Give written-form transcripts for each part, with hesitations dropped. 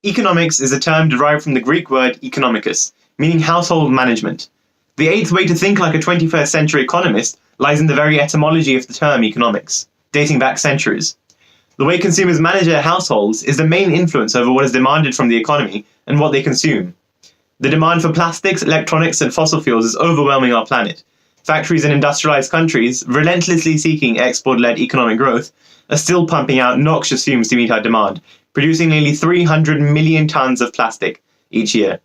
Economics is a term derived from the Greek word economicus, meaning household management. The eighth way to think like a 21st century economist lies in the very etymology of the term economics, dating back centuries. The way consumers manage their households is the main influence over what is demanded from the economy and what they consume. The demand for plastics, electronics, and fossil fuels is overwhelming our planet. Factories in industrialized countries, relentlessly seeking export-led economic growth, are still pumping out noxious fumes to meet our demand, producing nearly 300 million tons of plastic each year.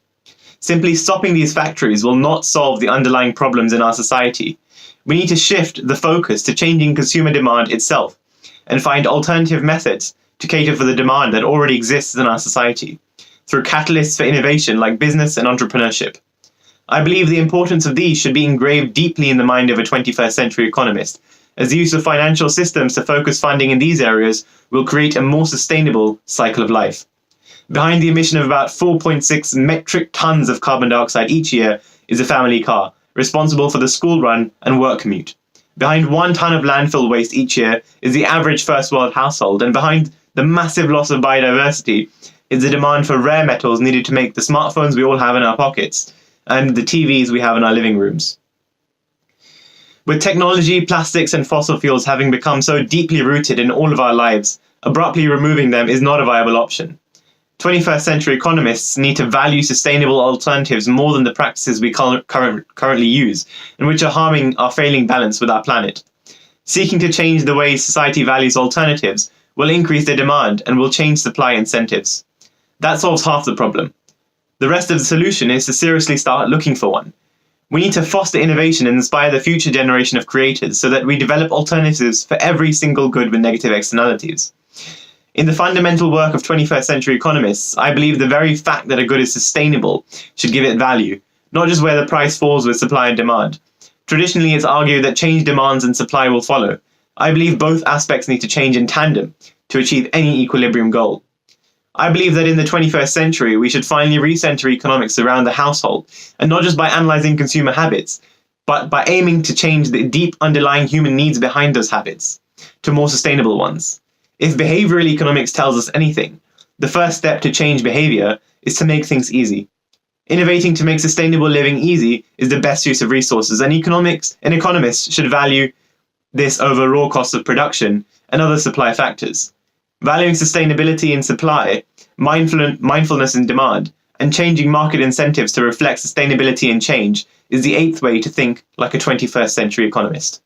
Simply stopping these factories will not solve the underlying problems in our society. We need to shift the focus to changing consumer demand itself and find alternative methods to cater for the demand that already exists in our society, through catalysts for innovation like business and entrepreneurship. I believe the importance of these should be engraved deeply in the mind of a 21st century economist, as the use of financial systems to focus funding in these areas will create a more sustainable cycle of life. Behind the emission of about 4.6 metric tons of carbon dioxide each year is a family car, responsible for the school run and work commute. Behind 1 ton of landfill waste each year is the average first world household, and behind the massive loss of biodiversity is the demand for rare metals needed to make the smartphones we all have in our pockets and the TVs we have in our living rooms. With technology, plastics, and fossil fuels having become so deeply rooted in all of our lives, abruptly removing them is not a viable option. 21st century economists need to value sustainable alternatives more than the practices we currently use, and which are harming our failing balance with our planet. Seeking to change the way society values alternatives will increase their demand and will change supply incentives. That solves half the problem. The rest of the solution is to seriously start looking for one. We need to foster innovation and inspire the future generation of creators so that we develop alternatives for every single good with negative externalities. In the fundamental work of 21st century economists, I believe the very fact that a good is sustainable should give it value, not just where the price falls with supply and demand. Traditionally, it's argued that change demands and supply will follow. I believe both aspects need to change in tandem to achieve any equilibrium goal. I believe that in the 21st century, we should finally recenter economics around the household, and not just by analyzing consumer habits, but by aiming to change the deep underlying human needs behind those habits to more sustainable ones. If behavioral economics tells us anything, the first step to change behavior is to make things easy. Innovating to make sustainable living easy is the best use of resources, and economists should value this over raw costs of production and other supply factors. Valuing sustainability in supply, mindfulness in demand, and changing market incentives to reflect sustainability and change is the eighth way to think like a 21st century economist.